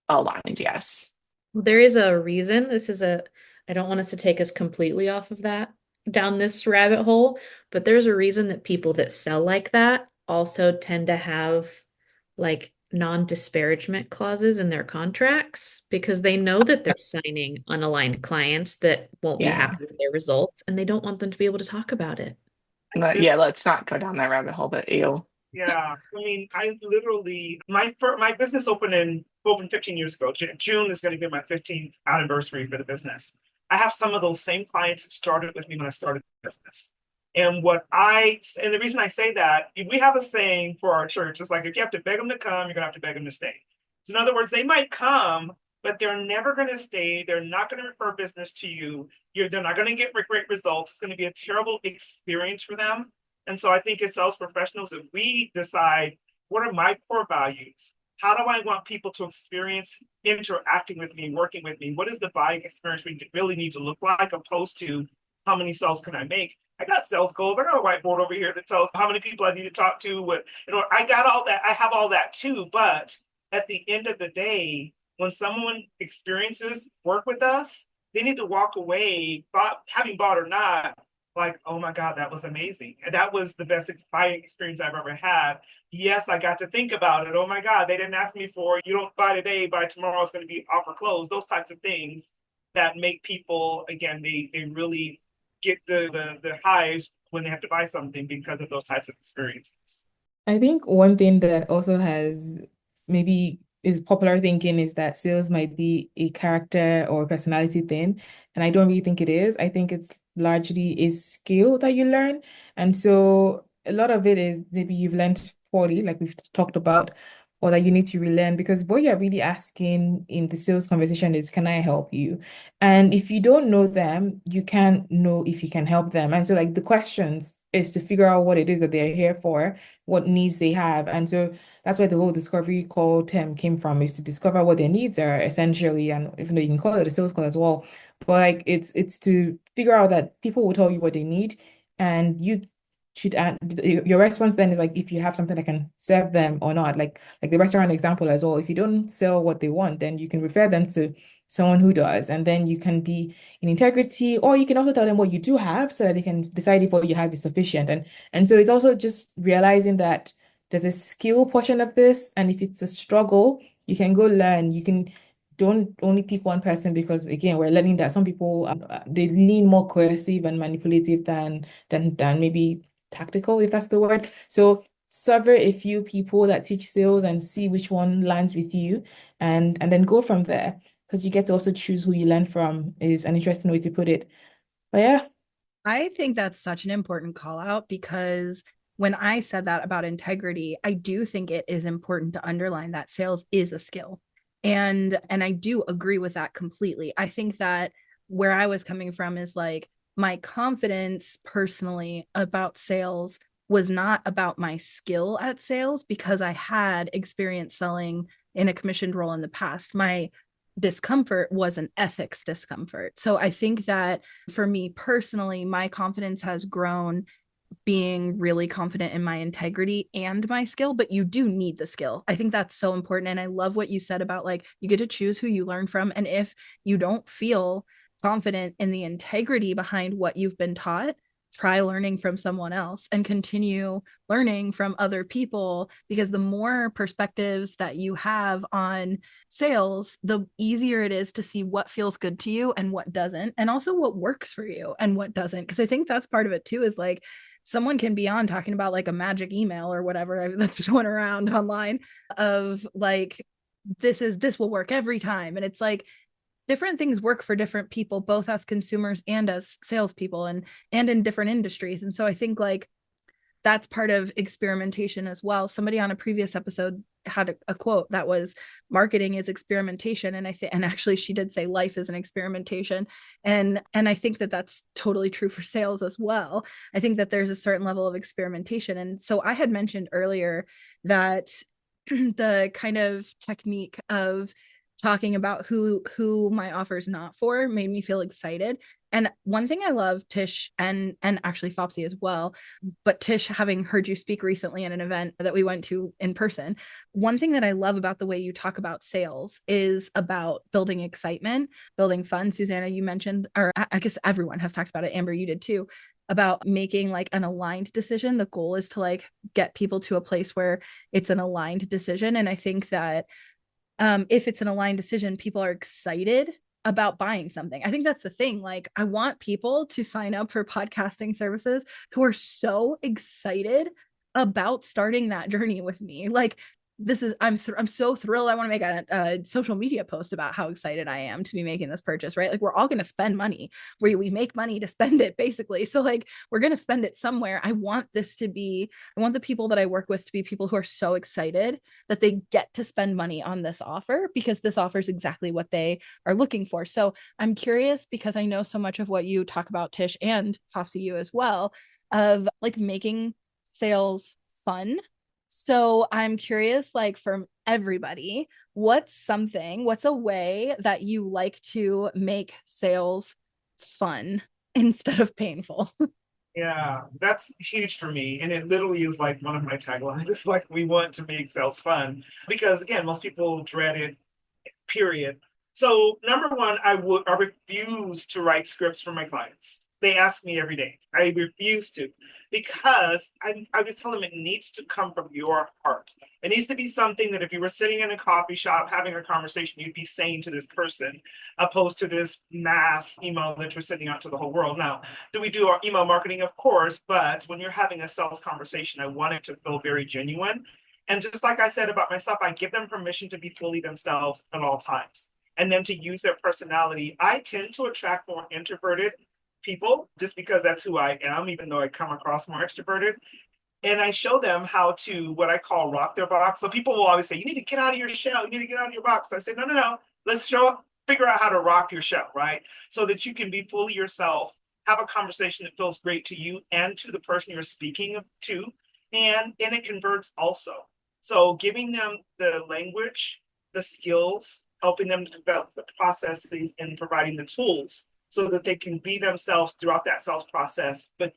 aligned yes. There is a reason. I don't want us to take us completely off of that down this rabbit hole, but there's a reason that people that sell like that also tend to have like non-disparagement clauses in their contracts because they know that they're signing unaligned clients that won't be Yeah. happy with their results and they don't want them to be able to talk about it. Yeah, let's not go down that rabbit hole, but ew. Yeah, I mean, I literally my business opened 15 years ago. June is going to be my 15th anniversary for the business. I have some of those same clients that started with me when I started the business. And the reason I say that, we have a saying for our church. It's like, if you have to beg them to come, you're gonna have to beg them to stay. So in other words, they might come, but they're never going to stay. They're not going to refer business to you. They're not going to get great results. It's going to be a terrible experience for them. And so I think as sales professionals, if we decide, what are my core values? How do I want people to experience interacting with me, working with me? What does the buying experience really need to look like, opposed to how many sales can I make? I got sales goals. I got a whiteboard over here that tells how many people I need to talk to. What, I got all that. I have all that too. But at the end of the day, when someone experiences work with us, they need to walk away, having bought or not, like, oh my God, that was amazing. And that was the best buying experience I've ever had. Yes, I got to think about it. Oh my God, they didn't ask me for, you don't buy today, by tomorrow it's going to be offer closed. Those types of things that make people, again, they really get the highs when they have to buy something because of those types of experiences. I think one thing that also has maybe is popular thinking is that sales might be a character or personality thing. And I don't really think it is. I think it's largely a skill that you learn. And so a lot of it is maybe you've learned poorly, like we've talked about, or that you need to relearn, because what you're really asking in the sales conversation is, can I help you? And if you don't know them, you can't know if you can help them. And so like the questions is to figure out what it is that they're here for, what needs they have. And so that's where the whole discovery call term came from, is to discover what their needs are essentially. And even though you can call it a sales call as well, but like it's to figure out that people will tell you what they need, and you should add your response then is like, if you have something that can serve them or not, like the restaurant example as well. If you don't sell what they want, then you can refer them to someone who does, and then you can be in integrity, or you can also tell them what you do have so that they can decide if what you have is sufficient. And so it's also just realizing that there's a skill portion of this, and if it's a struggle, you can go learn. You can don't only pick one person, because again, we're learning that some people they lean more coercive and manipulative than maybe tactical, if that's the word. So sever a few people that teach sales and see which one lands with you, and then go from there, because you get to also choose who you learn from, is an interesting way to put it. But yeah. I think that's such an important call out, because when I said that about integrity, I do think it is important to underline that sales is a skill. And I do agree with that completely. I think that where I was coming from is like, my confidence personally about sales was not about my skill at sales, because I had experience selling in a commissioned role in the past. My discomfort was an ethics discomfort. So I think that for me personally, my confidence has grown being really confident in my integrity and my skill, but you do need the skill. I think that's so important. And I love what you said about like, you get to choose who you learn from. And if you don't feel confident in the integrity behind what you've been taught, try learning from someone else and continue learning from other people, because the more perspectives that you have on sales, the easier it is to see what feels good to you and what doesn't, and also what works for you and what doesn't. Because I think that's part of it too, is like, someone can be on talking about like a magic email or whatever that's going around online of like, this will work every time. And it's like, different things work for different people, both as consumers and as salespeople, and in different industries. And so I think like that's part of experimentation as well. Somebody on a previous episode had a quote that was, marketing is experimentation. And and actually she did say life is an experimentation. And I think that that's totally true for sales as well. I think that there's a certain level of experimentation. And so I had mentioned earlier that the kind of technique of talking about who my offer is not for made me feel excited. And one thing I love, Tish, and actually Fopsy as well, but Tish, having heard you speak recently at an event that we went to in person, one thing that I love about the way you talk about sales is about building excitement, building fun. Susanna, you mentioned, or I guess everyone has talked about it. Amber, you did too, about making like an aligned decision. The goal is to like get people to a place where it's an aligned decision. And I think that if it's an aligned decision, people are excited about buying something. I think that's the thing. Like, I want people to sign up for podcasting services who are so excited about starting that journey with me. Like, this is, I'm so thrilled. I want to make a social media post about how excited I am to be making this purchase, right? Like, we're all going to spend money, where we make money to spend it, basically. So like, we're going to spend it somewhere. I want the people that I work with to be people who are so excited that they get to spend money on this offer, because this offers exactly what they are looking for. So I'm curious, because I know so much of what you talk about, Tish, and Fopsy, you as well, of like making sales fun. So I'm curious, like, from everybody, what's a way that you like to make sales fun instead of painful? Yeah, that's huge for me. And it literally is like one of my taglines. It's like we want to make sales fun because again, most people dread it, period. So number one, I refuse to write scripts for my clients. They ask me every day. I refuse to because I just tell them it needs to come from your heart. It needs to be something that if you were sitting in a coffee shop having a conversation, you'd be saying to this person, opposed to this mass email that you're sending out to the whole world. Now, do we do our email marketing? Of course, but when you're having a sales conversation, I want it to feel very genuine. And just like I said about myself, I give them permission to be fully themselves at all times and then to use their personality. I tend to attract more introverted people just because that's who I am, even though I come across more extroverted. And I show them how to what I call rock their box. So people will always say, you need to get out of your shell. You need to get out of your box. I say, no. Let's figure out how to rock your shell, right? So that you can be fully yourself, have a conversation that feels great to you and to the person you're speaking to. And it converts also. So giving them the language, the skills, helping them to develop the processes and providing the tools so that they can be themselves throughout that sales process, but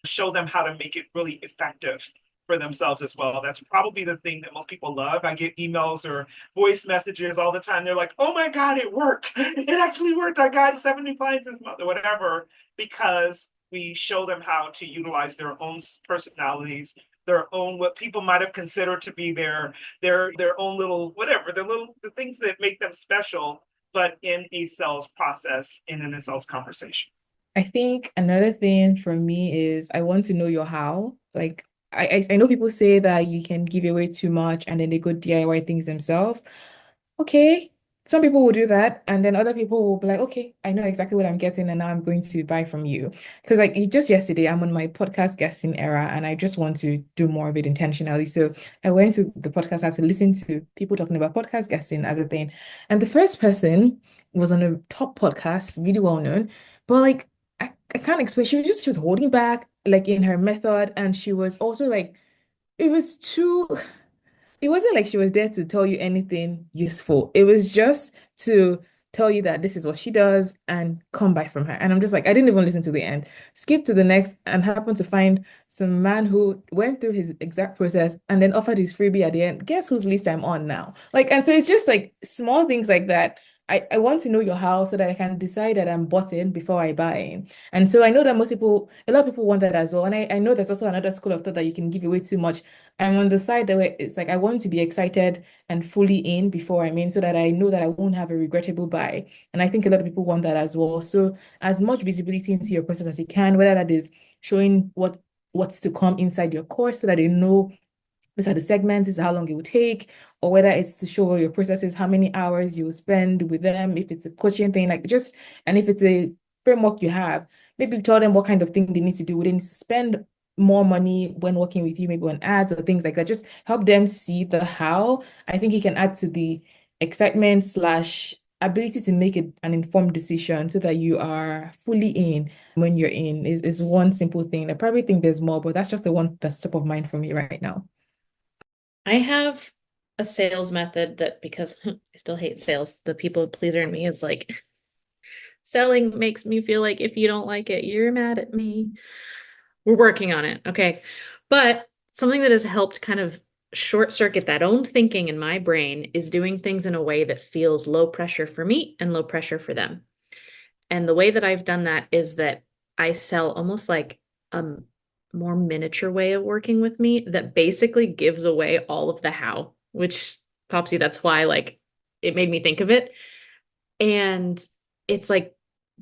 show them how to make it really effective for themselves as well. That's probably the thing that most people love. I get emails or voice messages all the time. They're like, oh my God, it worked. It actually worked. I got 7 new clients this month or whatever, because we show them how to utilize their own personalities, their own what people might have considered to be their own little whatever, the things that make them special, but in a sales process and in a sales conversation. I think another thing for me is I want to know your how. Like I know people say that you can give away too much and then they go DIY things themselves. Okay. Some people will do that, and then other people will be like, okay, I know exactly what I'm getting, and now I'm going to buy from you. Because like just yesterday, I'm on my podcast guesting era, and I just want to do more of it intentionally. So I went to the podcast app to listen to people talking about podcast guesting as a thing. And the first person was on a top podcast, really well known, but like I can't explain. She was holding back like in her method, and she was also like, it was too. It wasn't like she was there to tell you anything useful. It was just to tell you that this is what she does and come buy from her. And I'm just like, I didn't even listen to the end. Skip to the next and happened to find some man who went through his exact process and then offered his freebie at the end. Guess whose list I'm on now? Like, and so it's just like small things like that. I want to know your how so that I can decide that I'm bought in before I buy in. And so I know that a lot of people want that as well. And I know there's also another school of thought that you can give away too much. I'm on the side that it's like I want to be excited and fully in before I'm in so that I know that I won't have a regrettable buy. And I think a lot of people want that as well. So as much visibility into your process as you can, whether that is showing what's to come inside your course so that they know these are the segments, this is how long it will take, or whether it's to show your processes, how many hours you will spend with them, if it's a coaching thing, and if it's a framework you have, maybe tell them what kind of thing they need to do. Would they need to spend more money when working with you, maybe on ads or things like that? Just help them see the how. I think it can add to the excitement slash ability to make an informed decision so that you are fully in when you're in is one simple thing. I probably think there's more, but that's just the one that's top of mind for me right now. I have a sales method that because I still hate sales, the people pleaser in me is like, selling makes me feel like if you don't like it, you're mad at me. We're working on it. Okay. But something that has helped kind of short circuit that own thinking in my brain is doing things in a way that feels low pressure for me and low pressure for them. And the way that I've done that is that I sell almost like a more miniature way of working with me that basically gives away all of the how, which Popsy, that's why like it made me think of it. And it's like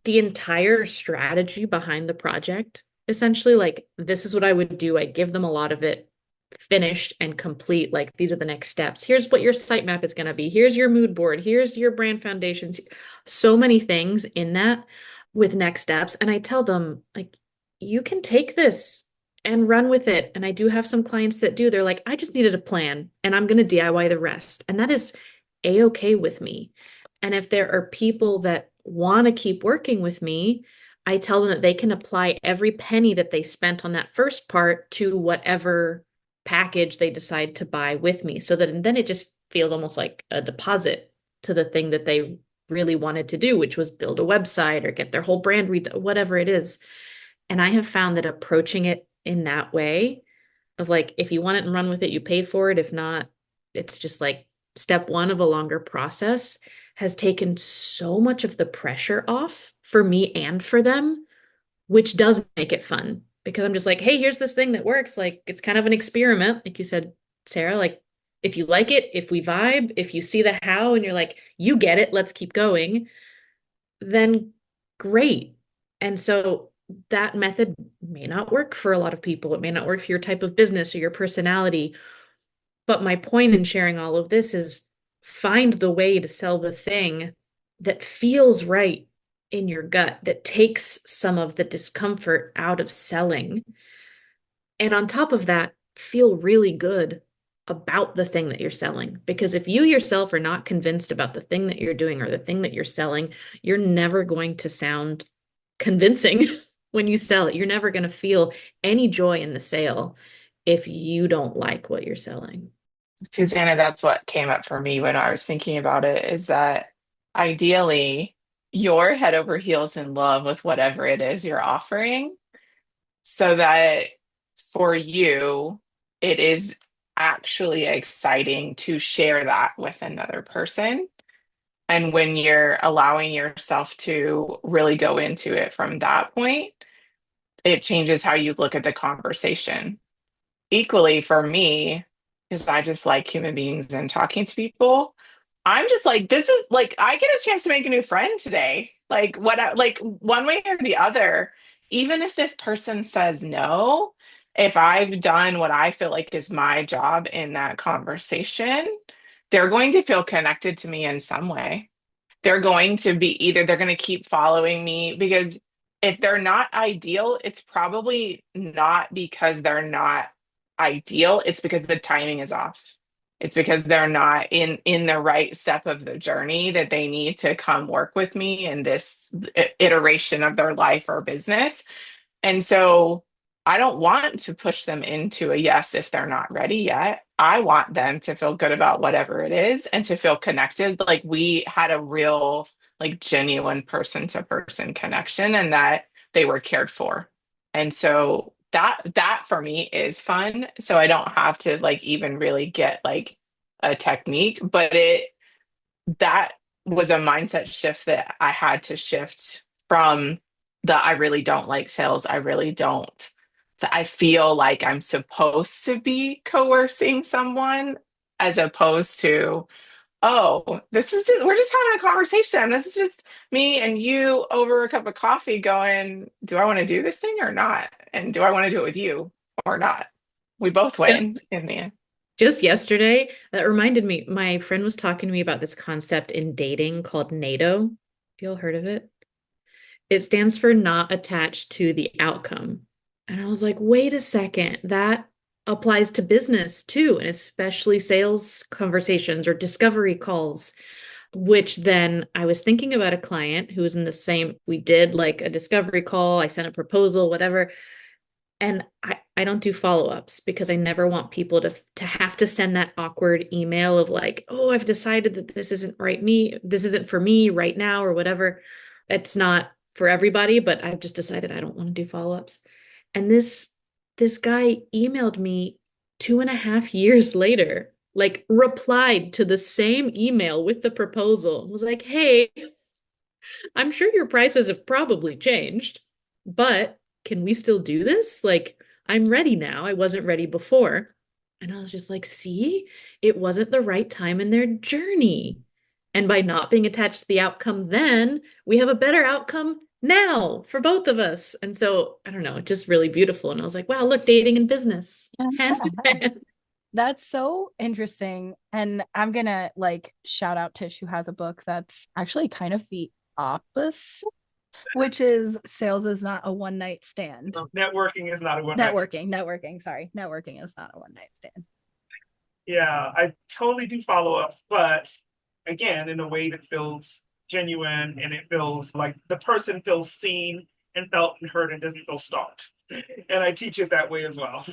the entire strategy behind the project, essentially, like this is what I would do. I give them a lot of it finished and complete. Like these are the next steps. Here's what your sitemap is going to be. Here's your mood board. Here's your brand foundations. So many things in that with next steps. And I tell them, like, you can take this and run with it. And I do have some clients that do. They're like, I just needed a plan and I'm going to DIY the rest. And that is a-okay with me. And if there are people that want to keep working with me, I tell them that they can apply every penny that they spent on that first part to whatever package they decide to buy with me. So that and then it just feels almost like a deposit to the thing that they really wanted to do, which was build a website or get their whole brand whatever it is. And I have found that approaching it in that way of like, if you want it and run with it, you paid for it. If not, it's just like step one of a longer process has taken so much of the pressure off for me and for them, which does make it fun because I'm just like, hey, here's this thing that works. Like, it's kind of an experiment. Like you said, Sarah, like, if you like it, if we vibe, if you see the how and you're like, you get it, let's keep going, then great. And so that method may not work for a lot of people. It may not work for your type of business or your personality. But my point in sharing all of this is find the way to sell the thing that feels right in your gut, that takes some of the discomfort out of selling. And on top of that, feel really good about the thing that you're selling. Because if you yourself are not convinced about the thing that you're doing or the thing that you're selling, you're never going to sound convincing when you sell it. You're never going to feel any joy in the sale if you don't like what you're selling. Susanna, that's what came up for me when I was thinking about it, is that ideally you're head over heels in love with whatever it is you're offering, so that for you, it is actually exciting to share that with another person. And when you're allowing yourself to really go into it from that point, it changes how you look at the conversation. Equally for me, because I just like human beings and talking to people. I'm just like, this is like, I get a chance to make a new friend today. Like, like one way or the other, even if this person says no, if I've done what I feel like is my job in that conversation, they're going to feel connected to me in some way. They're going to be either they're going to keep following me, because if they're not ideal, it's probably not because they're not ideal. It's because the timing is off. It's because they're not in the right step of the journey that they need to come work with me in this iteration of their life or business. And so I don't want to push them into a yes if they're not ready yet. I want them to feel good about whatever it is and to feel connected. Like we had a real, like genuine person to person connection, and that they were cared for. And so that for me is fun. So I don't have to like even really get like a technique, but that was a mindset shift that I had to shift from the I really don't like sales. I really don't. So I feel like I'm supposed to be coercing someone, as opposed to, oh, this is just, we're just having a conversation. This is just me and you over a cup of coffee going, do I want to do this thing or not? And do I want to do it with you or not? We both win Just in the end. just yesterday, that reminded me, my friend was talking to me about this concept in dating called NAWBO. Have you all heard of it? It stands for not attached to the outcome. And I was like, wait a second, that applies to business too, and especially sales conversations or discovery calls, which then I was thinking about a client who was in the same, we did like a discovery call, I sent a proposal, whatever. And I don't do follow-ups because I never want people to have to send that awkward email of like, oh, I've decided that this isn't for me right now or whatever. It's not for everybody, but I've just decided I don't want to do follow-ups. And this guy emailed me 2.5 years later, like replied to the same email with the proposal, was like, hey, I'm sure your prices have probably changed, but can we still do this? Like, I'm ready now. I wasn't ready before. And I was just like, see, it wasn't the right time in their journey. And by not being attached to the outcome then, we have a better outcome now for both of us. And so, I don't know, just really beautiful. And I was like, wow, look, dating and business hand in hand. That's so interesting. And I'm gonna like shout out Tish, who has a book that's actually kind of the opposite, which is sales is not a one night stand. So networking is not a one. Sorry. Networking is not a one night stand. Yeah, I totally do follow-ups, but again, in a way that feels genuine and it feels like the person feels seen and felt and heard and doesn't feel stalked. And I teach it that way as well.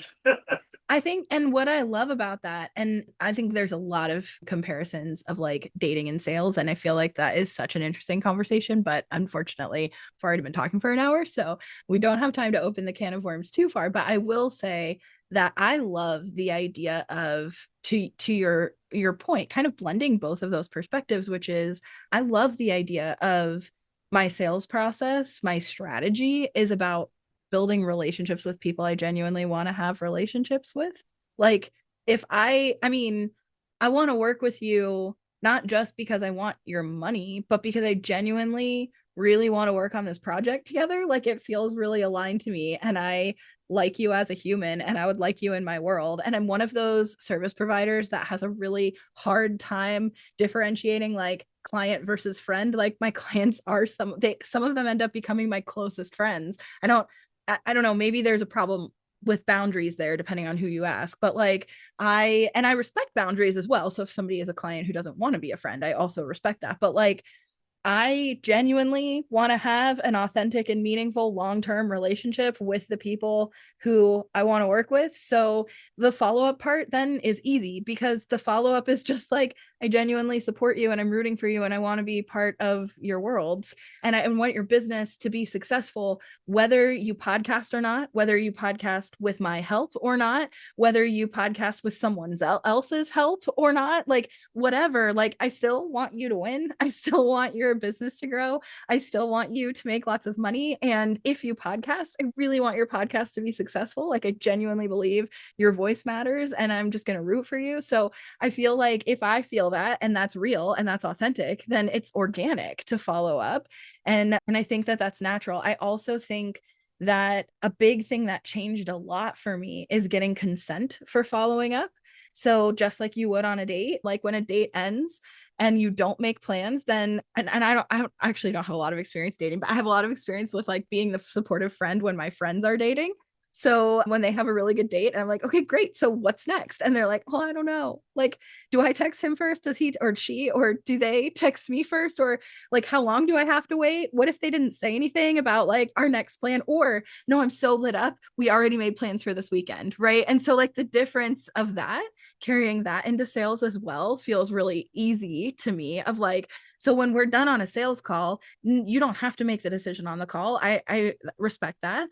I think, and what I love about that, and I think there's a lot of comparisons of like dating and sales. And I feel like that is such an interesting conversation. But unfortunately, we've already been talking for an hour. So we don't have time to open the can of worms too far. But I will say that I love the idea of, to your point, kind of blending both of those perspectives, which is I love the idea of my sales process, my strategy is about building relationships with people I genuinely want to have relationships with. Like if I mean, I want to work with you not just because I want your money, but because I genuinely really want to work on this project together. Like it feels really aligned to me and I like you as a human and I would like you in my world. And I'm one of those service providers that has a really hard time differentiating like client versus friend. Like my clients are some of them end up becoming my closest friends. I don't know, maybe there's a problem with boundaries there depending on who you ask, but like I respect boundaries as well. So if somebody is a client who doesn't want to be a friend, I also respect that. But like I genuinely want to have an authentic and meaningful long-term relationship with the people who I want to work with. So the follow-up part then is easy because the follow-up is just like, I genuinely support you and I'm rooting for you and I want to be part of your world. And I want your business to be successful, whether you podcast or not, whether you podcast with my help or not, whether you podcast with someone else's help or not, like whatever, like I still want you to win. I still want your business to grow. I still want you to make lots of money. And if you podcast, I really want your podcast to be successful. Like I genuinely believe your voice matters and I'm just going to root for you. So I feel like if I feel that and that's real and that's authentic, then it's organic to follow up. And I think that that's natural. I also think that a big thing that changed a lot for me is getting consent for following up. So just like you would on a date, like when a date ends and you don't make plans, then and I actually don't have a lot of experience dating, but I have a lot of experience with like being the supportive friend when my friends are dating. So when they have a really good date, and I'm like, okay, great. So what's next? And they're like, well, I don't know. Like, do I text him first? Does he or she, or do they text me first? Or like, how long do I have to wait? What if they didn't say anything about like our next plan? Or no, I'm so lit up. We already made plans for this weekend. Right. And so like the difference of that, carrying that into sales as well feels really easy to me of like, so when we're done on a sales call, you don't have to make the decision on the call. I respect that.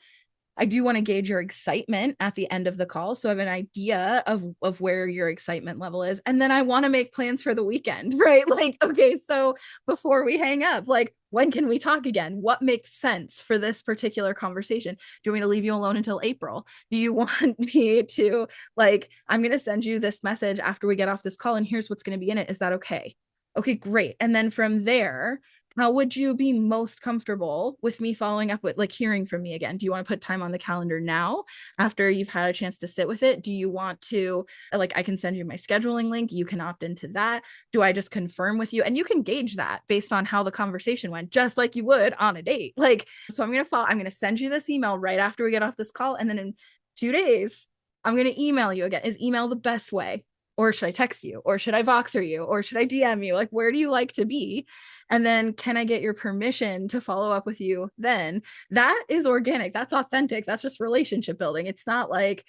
I do want to gauge your excitement at the end of the call. So I have an idea of where your excitement level is. And then I want to make plans for the weekend, right? Like, okay, so before we hang up, like, when can we talk again? What makes sense for this particular conversation? Do you want me to leave you alone until April? Do you want me to, like, I'm going to send you this message after we get off this call and here's what's going to be in it. Is that okay? Okay, great. And then from there, how would you be most comfortable with me following up with like hearing from me again? Do you want to put time on the calendar now after you've had a chance to sit with it? Do you want to, like, I can send you my scheduling link. You can opt into that. Do I just confirm with you? And you can gauge that based on how the conversation went, just like you would on a date. Like, so I'm going to send you this email right after we get off this call. And then in 2 days, I'm going to email you again. Is email the best way? Or should I text you? Or should I Voxer you? Or should I DM you? Like, where do you like to be? And then can I get your permission to follow up with you then? That is organic. That's authentic. That's just relationship building. It's not like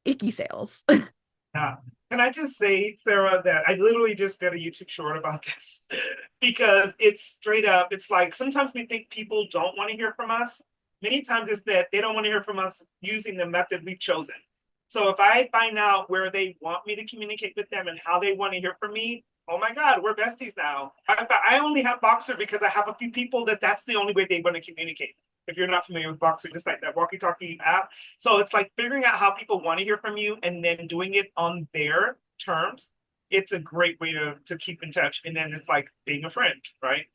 icky sales. Yeah. Can I just say, Sarah, that I literally just did a YouTube short about this because it's straight up. It's like sometimes we think people don't want to hear from us. Many times it's that they don't want to hear from us using the method we've chosen. So if I find out where they want me to communicate with them and how they want to hear from me, oh my God, we're besties now. I only have Boxer because I have a few people that's the only way they want to communicate. If you're not familiar with Boxer, just like that walkie-talkie app. So it's like figuring out how people want to hear from you and then doing it on their terms. It's a great way to keep in touch. And then it's like being a friend, right?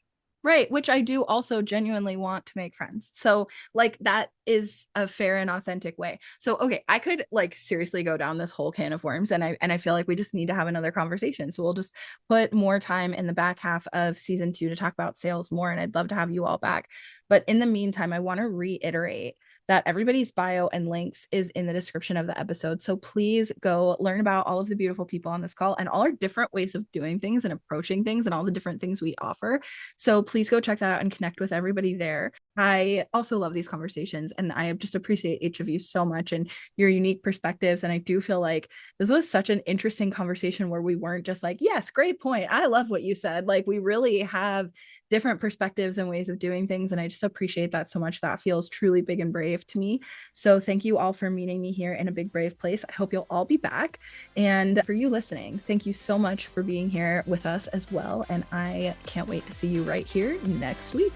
Right, which I do also genuinely want to make friends. So like that is a fair and authentic way. So okay, I could like seriously go down this whole can of worms and I feel like we just need to have another conversation. So we'll just put more time in the back half of season 2 to talk about sales more, and I'd love to have you all back. But in the meantime, I want to reiterate that everybody's bio and links is in the description of the episode. So please go learn about all of the beautiful people on this call and all our different ways of doing things and approaching things and all the different things we offer. So please go check that out and connect with everybody there. I also love these conversations, and I just appreciate each of you so much and your unique perspectives. And I do feel like this was such an interesting conversation where we weren't just like, yes, great point, I love what you said. Like, we really have different perspectives and ways of doing things. And I just appreciate that so much. That feels truly big and brave to me. So thank you all for meeting me here in a big, brave place. I hope you'll all be back. And for you listening, thank you so much for being here with us as well. And I can't wait to see you right here next week.